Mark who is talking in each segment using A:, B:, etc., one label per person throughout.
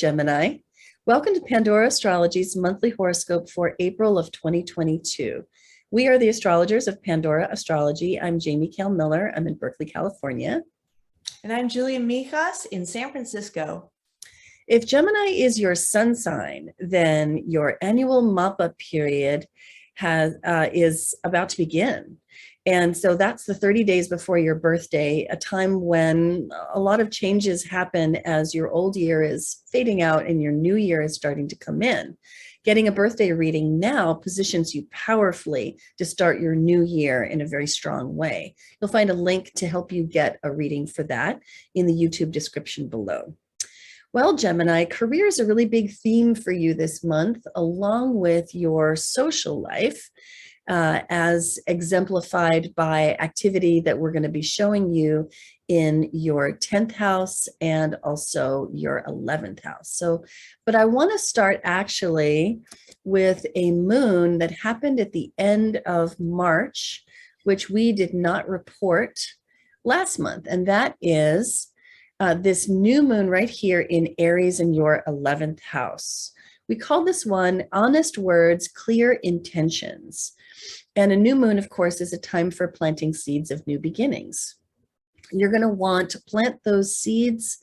A: Gemini. Welcome to Pandora Astrology's monthly horoscope for April of 2022. We are the astrologers of Pandora Astrology. I'm Jamie Kale Miller. I'm in Berkeley, California.
B: And I'm Julia Mijas in San Francisco.
A: If Gemini is your sun sign, then your annual mop-up period is about to begin. And so that's the 30 days before your birthday, a time when a lot of changes happen as your old year is fading out and your new year is starting to come in. Getting a birthday reading now positions you powerfully to start your new year in a very strong way. You'll find a link to help you get a reading for that in the YouTube description below. Well, Gemini, career is a really big theme for you this month, along with your social life, as exemplified by activity that we're going to be showing you in your 10th house and also your 11th house. But I want to start actually with a moon that happened at the end of March, which we did not report last month, and that is this new moon right here in Aries in your 11th house. We call this one Honest Words, Clear Intentions. And a new moon, of course, is a time for planting seeds of new beginnings. You're going to want to plant those seeds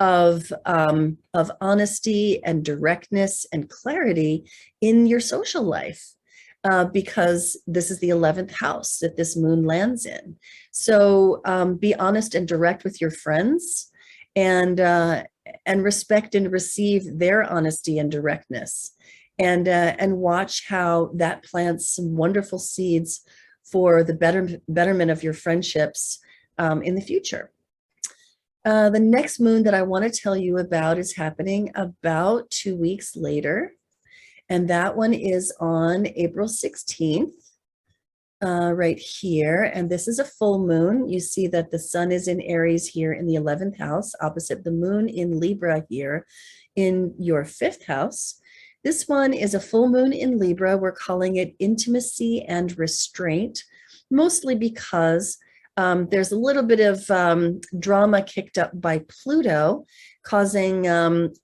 A: of honesty and directness and clarity in your social life, because this is the 11th house that this moon lands in. So be honest and direct with your friends, and respect and receive their honesty and directness. And watch how that plants some wonderful seeds for the betterment of your friendships in the future. The next moon that I want to tell you about is happening about 2 weeks later, and that one is on April 16th, right here. And this is a full moon. You see that the sun is in Aries here in the 11th house, opposite the moon in Libra here in your 5th house. This one is a full moon in Libra. We're calling it intimacy and restraint, mostly because there's a little bit of drama kicked up by Pluto, causing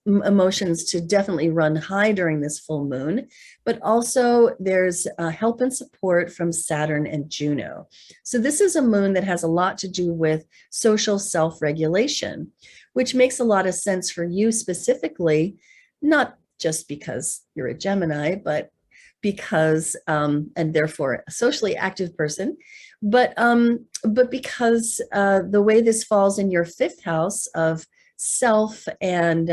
A: emotions to definitely run high during this full moon. But also there's help and support from Saturn and Juno. So this is a moon that has a lot to do with social self-regulation, which makes a lot of sense for you specifically, not just because you're a Gemini, but because, and therefore a socially active person, but because the way this falls in your 5th house of self and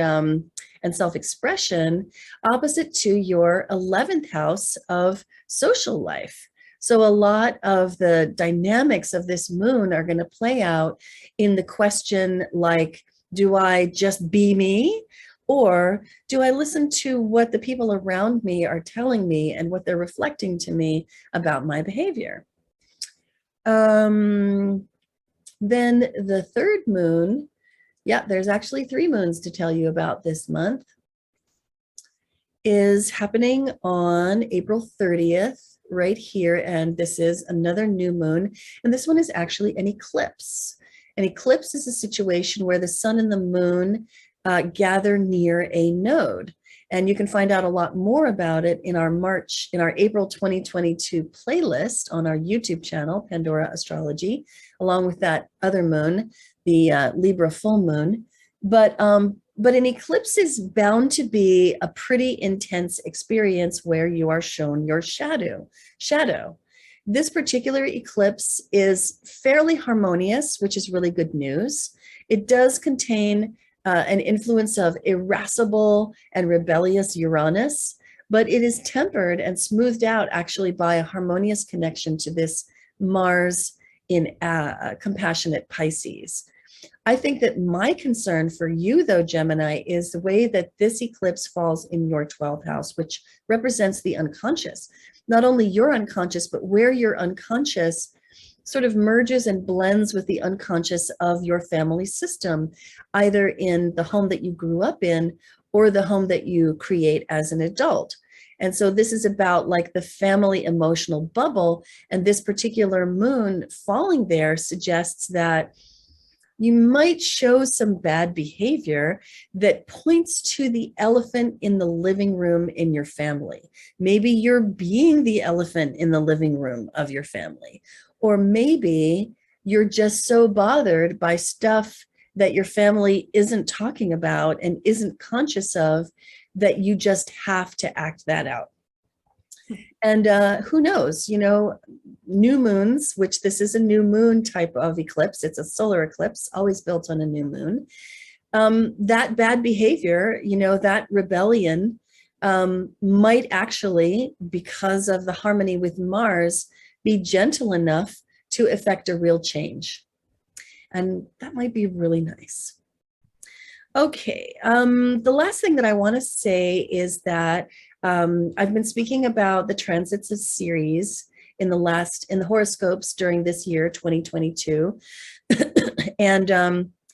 A: self-expression, opposite to your 11th house of social life. So a lot of the dynamics of this moon are going to play out in the question like, do I just be me? Or do I listen to what the people around me are telling me and what they're reflecting to me about my behavior? Then the third moon, yeah, there's actually 3 moons to tell you about this month, is happening on April 30th, right here. And this is another new moon. And this one is actually an eclipse. An eclipse is a situation where the sun and the moon gather near a node. And you can find out a lot more about it in our April 2022 playlist on our YouTube channel, Pandora Astrology, along with that other moon, the Libra Full Moon. But an eclipse is bound to be a pretty intense experience where you are shown your shadow. This particular eclipse is fairly harmonious, which is really good news. It does contain an influence of irascible and rebellious Uranus, but it is tempered and smoothed out actually by a harmonious connection to this Mars in compassionate Pisces. I think that my concern for you, though, Gemini, is the way that this eclipse falls in your 12th house, which represents the unconscious. Not only your unconscious, but where your unconscious sort of merges and blends with the unconscious of your family system, either in the home that you grew up in or the home that you create as an adult. And so this is about like the family emotional bubble. And this particular moon falling there suggests that You might show some bad behavior that points to the elephant in the living room in your family. Maybe you're being the elephant in the living room of your family, or maybe you're just so bothered by stuff that your family isn't talking about and isn't conscious of that you just have to act that out. And who knows, new moons, which this is a new moon type of eclipse. It's a solar eclipse, always built on a new moon. That bad behavior, that rebellion might actually, because of the harmony with Mars, be gentle enough to effect a real change. And that might be really nice. Okay, the last thing that I want to say is that I've been speaking about the transits of Ceres in the horoscopes during this year, 2022. And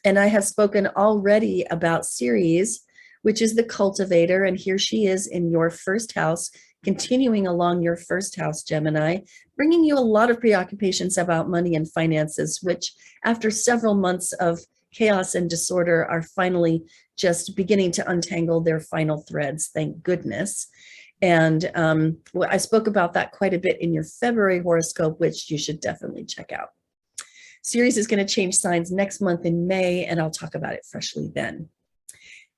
A: I have spoken already about Ceres, which is the cultivator, and here she is in your first house, continuing along your first house, Gemini, bringing you a lot of preoccupations about money and finances, which after several months of chaos and disorder are finally just beginning to untangle their final threads, thank goodness. And I spoke about that quite a bit in your February horoscope, which you should definitely check out. Ceres is going to change signs next month in May, and I'll talk about it freshly then.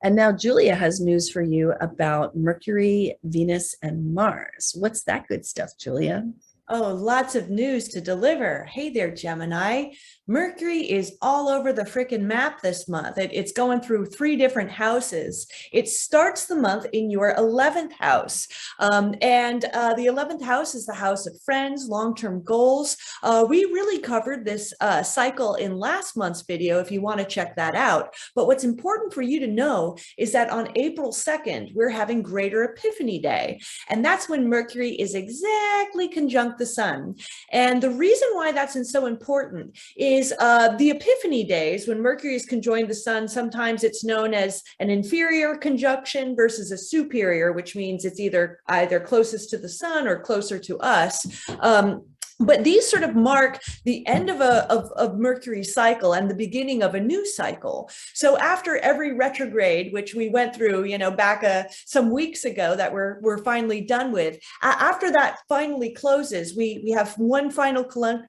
A: And now Julia has news for you about Mercury, Venus, and Mars. What's that good stuff, Julia?
B: Oh, lots of news to deliver. Hey there, Gemini. Mercury is all over the freaking map this month. It's going through 3 different houses. It starts the month in your 11th house. The 11th house is the house of friends, long-term goals. We really covered this cycle in last month's video if you want to check that out. But what's important for you to know is that on April 2nd, we're having Greater Epiphany Day. And that's when Mercury is exactly conjunct the sun. And the reason why that's so important is the Epiphany days when Mercury is conjoined the sun. Sometimes it's known as an inferior conjunction versus a superior, which means it's either closest to the sun or closer to us. But these sort of mark the end of Mercury's cycle and the beginning of a new cycle. So after every retrograde, which we went through, back some weeks ago that we're finally done with, after that finally closes, we have one final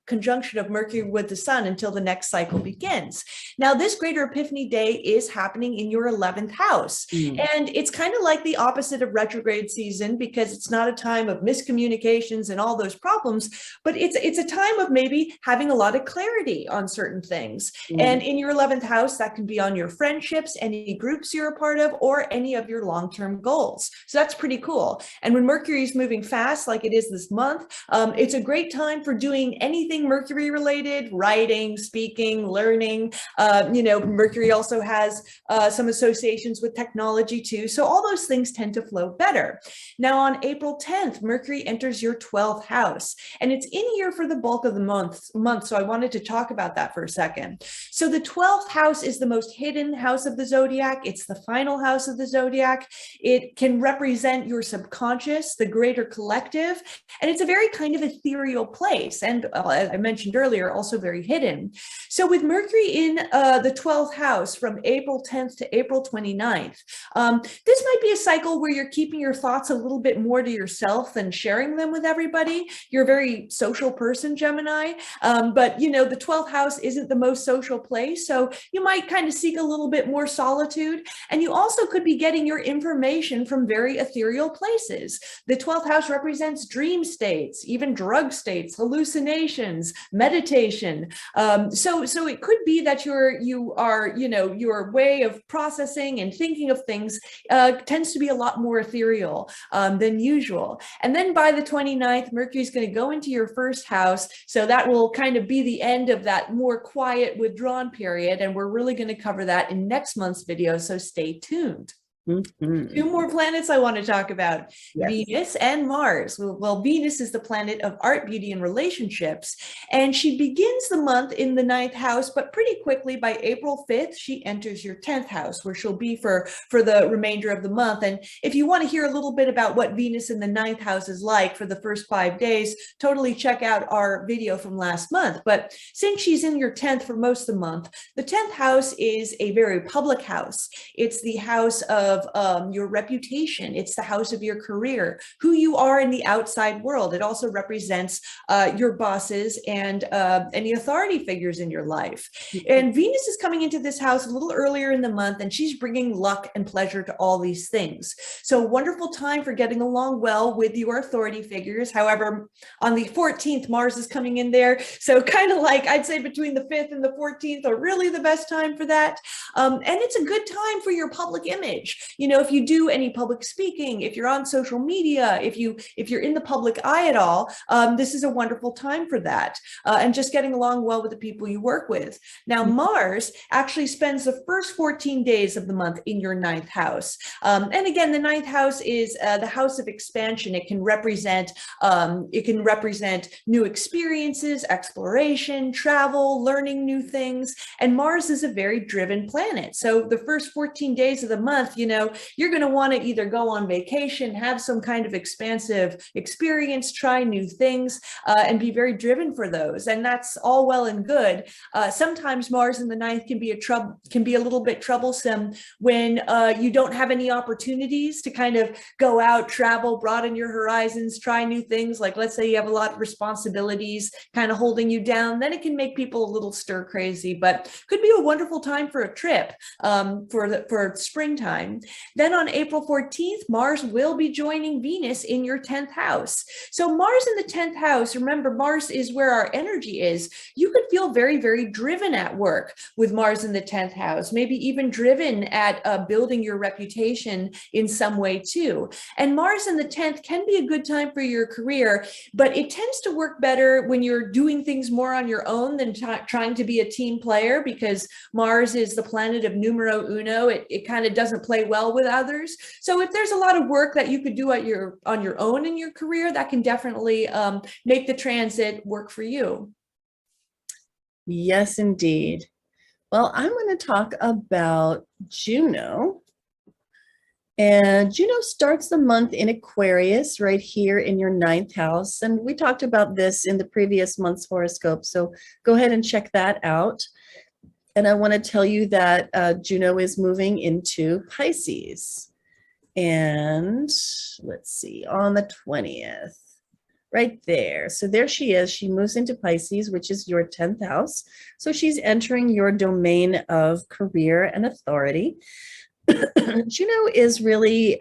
B: conjunction of Mercury with the sun until the next cycle begins. Now, this Greater Epiphany Day is happening in your 11th house. And it's kind of like the opposite of retrograde season because it's not a time of miscommunications and all those problems, but it's a time of maybe having a lot of clarity on certain things. And in your 11th house, that can be on your friendships, any groups you're a part of, or any of your long-term goals. So that's pretty cool. And when Mercury is moving fast, like it is this month, it's a great time for doing anything Mercury related, writing, speaking, learning. Mercury also has some associations with technology too. So all those things tend to flow better. Now on April 10th, Mercury enters your 12th house, and it's in here for the bulk of the month. So I wanted to talk about that for a second. So the 12th house is the most hidden house of the zodiac. It's the final house of the zodiac. It can represent your subconscious, the greater collective, and it's a very kind of ethereal place. And as I mentioned earlier, also very hidden. So with Mercury in the 12th house from April 10th to April 29th, this might be a cycle where you're keeping your thoughts a little bit more to yourself than sharing them with everybody. You're a very social person, Gemini, but the 12th house isn't the most social place, so you might kind of seek a little bit more solitude, and you also could be getting your information from very ethereal places. The 12th house represents dream states, even drug states, hallucinations, meditation. So it could be that your way of processing and thinking of things tends to be a lot more ethereal than usual. And then by the 29th, Mercury is going to go into your first house. So that will kind of be the end of that more quiet, withdrawn period. And we're really going to cover that in next month's video. So stay tuned. Two more planets I want to talk about,
A: Yes.
B: Venus and Mars. Well, Venus is the planet of art, beauty, and relationships. And she begins the month in the ninth house, but pretty quickly by April 5th, she enters your 10th house, where she'll be for the remainder of the month. And if you want to hear a little bit about what Venus in the ninth house is like for the first 5 days, totally check out our video from last month. But since she's in your 10th for most of the month, the 10th house is a very public house. It's the house of your reputation. It's the house of your career, who you are in the outside world. It also represents your bosses and any authority figures in your life. And Venus is coming into this house a little earlier in the month, and she's bringing luck and pleasure to all these things. So wonderful time for getting along well with your authority figures. However, on the 14th, Mars is coming in there. So kind of like, I'd say between the 5th and the 14th are really the best time for that. And it's a good time for your public image. You know, if you do any public speaking, if you're on social media, if you're in the public eye at all, this is a wonderful time for that. And just getting along well with the people you work with. Now, Mars actually spends the first 14 days of the month in your ninth house. And again, the ninth house is the house of expansion. It can represent new experiences, exploration, travel, learning new things. And Mars is a very driven planet. So the first 14 days of the month, you know, you're going to want to either go on vacation, have some kind of expansive experience, try new things, and be very driven for those. And that's all well and good. Sometimes Mars in the ninth can be a little bit troublesome when you don't have any opportunities to kind of go out, travel, broaden your horizons, try new things. Like, let's say you have a lot of responsibilities kind of holding you down, then it can make people a little stir crazy, but could be a wonderful time for a trip for springtime. Then on April 14th, Mars will be joining Venus in your 10th house. So Mars in the 10th house, remember, Mars is where our energy is. You could feel very, very driven at work with Mars in the 10th house, maybe even driven at building your reputation in some way too. And Mars in the 10th can be a good time for your career, but it tends to work better when you're doing things more on your own than trying to be a team player, because Mars is the planet of numero uno. It kind of doesn't play well with others. So if there's a lot of work that you could do on your own in your career, that can definitely make the transit work for you.
A: Yes, indeed. Well, I'm going to talk about Juno. And Juno starts the month in Aquarius right here in your ninth house. And we talked about this in the previous month's horoscope. So go ahead and check that out. And I want to tell you that Juno is moving into Pisces. And let's see, on the 20th, right there. So there she is. She moves into Pisces, which is your 10th house. So she's entering your domain of career and authority. Juno is really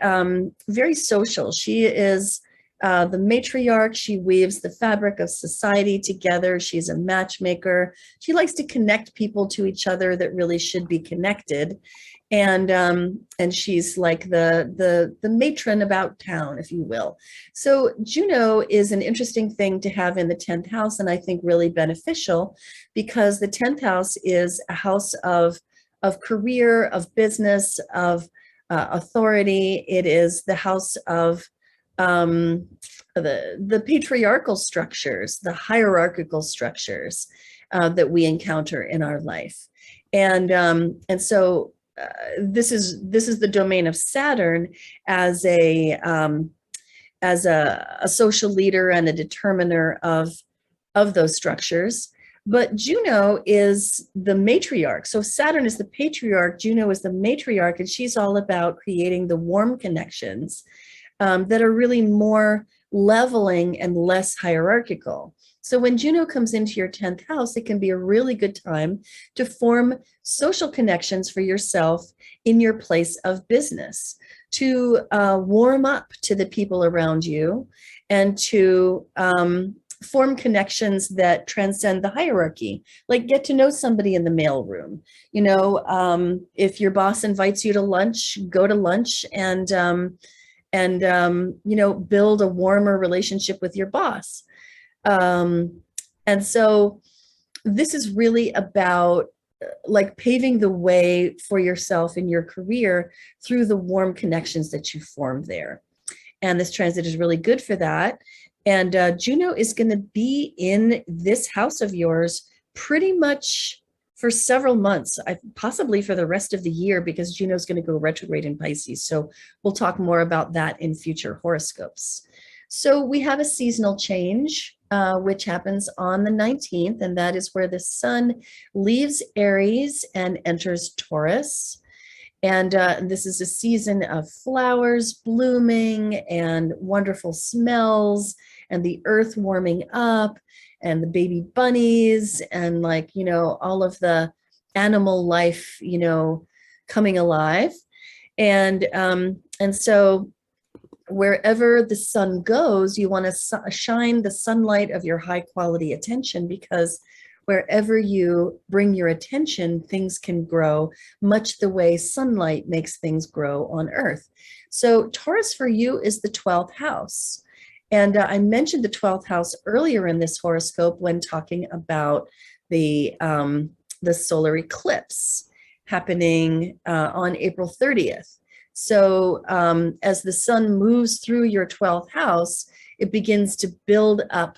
A: very social. She is the matriarch. She weaves the fabric of society together. She's a matchmaker. She likes to connect people to each other that really should be connected. And she's like the matron about town, if you will. So Juno is an interesting thing to have in the 10th house, and I think really beneficial, because the 10th house is a house of career, of business, of authority. It is the house of the patriarchal structures, the hierarchical structures that we encounter in our life. And so this is the domain of Saturn as a social leader and a determiner of those structures. But Juno is the matriarch. So Saturn is the patriarch, Juno is the matriarch, and she's all about creating the warm connections that are really more leveling and less hierarchical. So when Juno comes into your 10th house, it can be a really good time to form social connections for yourself in your place of business, to warm up to the people around you, and to form connections that transcend the hierarchy, like get to know somebody in the mailroom. You know, if your boss invites you to lunch, go to lunch and you know, build a warmer relationship with your boss. And so this is really about like paving the way for yourself in your career through the warm connections that you formed there. And this transit is really good for that. And Juno is going to be in this house of yours pretty much for several months, possibly for the rest of the year, because Juno is going to go retrograde in Pisces. So we'll talk more about that in future horoscopes. So we have a seasonal change, which happens on the 19th, and that is where the sun leaves Aries and enters Taurus. And this is a season of flowers blooming and wonderful smells and the earth warming up and the baby bunnies and, like, you know, all of the animal life, you know, coming alive. And so wherever the sun goes, you want to shine the sunlight of your high quality attention, because wherever you bring your attention, things can grow, much the way sunlight makes things grow on Earth. So Taurus for you is the 12th house. And I mentioned the 12th house earlier in this horoscope when talking about the solar eclipse happening on April 30th. So as the sun moves through your 12th house, it begins to build up,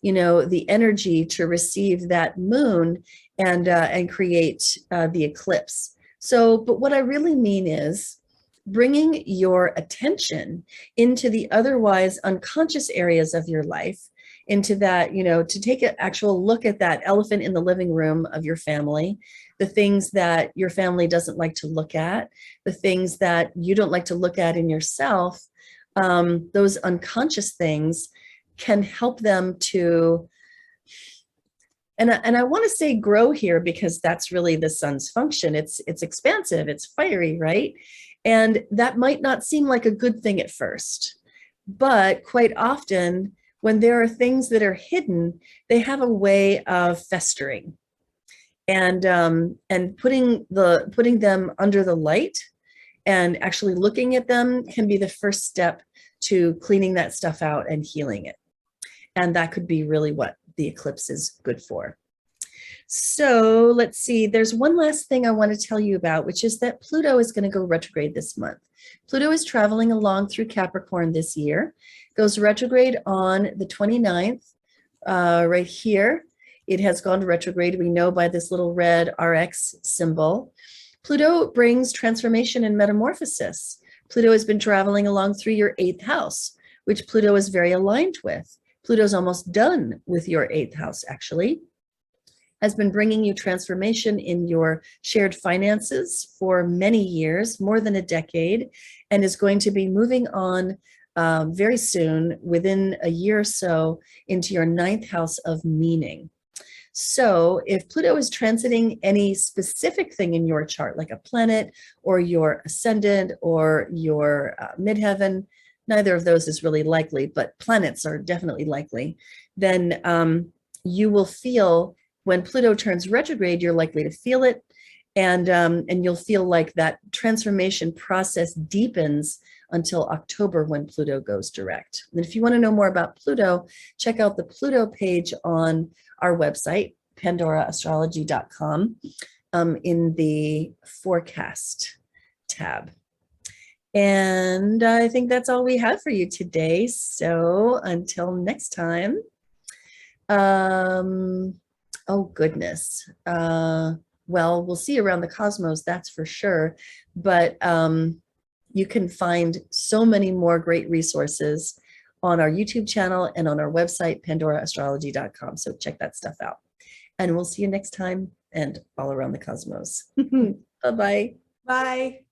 A: you know, the energy to receive that moon and create the eclipse. So, but what I really mean is bringing your attention into the otherwise unconscious areas of your life, into that, you know, to take an actual look at that elephant in the living room of your family, the things that your family doesn't like to look at, the things that you don't like to look at in yourself, those unconscious things can help them to, and I want to say grow here, because that's really the sun's function. It's expansive, it's fiery, right? And that might not seem like a good thing at first, but quite often when there are things that are hidden, they have a way of festering, and putting them under the light and actually looking at them can be the first step to cleaning that stuff out and healing it. And that could be really what the eclipse is good for. So let's see, there's one last thing I want to tell you about, which is that Pluto is going to go retrograde this month. Pluto is traveling along through Capricorn this year, goes retrograde on the 29th, right here. It has gone to retrograde, we know, by this little red RX symbol. Pluto brings transformation and metamorphosis. Pluto has been traveling along through your 8th house, which Pluto is very aligned with. Pluto's almost done with your 8th house, actually. Has been bringing you transformation in your shared finances for many years, more than a decade, and is going to be moving on very soon, within a year or so, into your 9th house of meaning. So if Pluto is transiting any specific thing in your chart, like a planet or your ascendant or your midheaven, neither of those is really likely, but planets are definitely likely, then you will feel, when Pluto turns retrograde, you're likely to feel it, and you'll feel like that transformation process deepens until October, when Pluto goes direct. And if you want to know more about Pluto, check out the Pluto page on our website, pandoraastrology.com, in the forecast tab. And I think that's all we have for you today. So until next time, oh goodness. Well, we'll see around the cosmos, that's for sure. But you can find so many more great resources on our YouTube channel and on our website, pandoraastrology.com. So check that stuff out. And we'll see you next time, and all around the cosmos. Bye-bye.
B: Bye.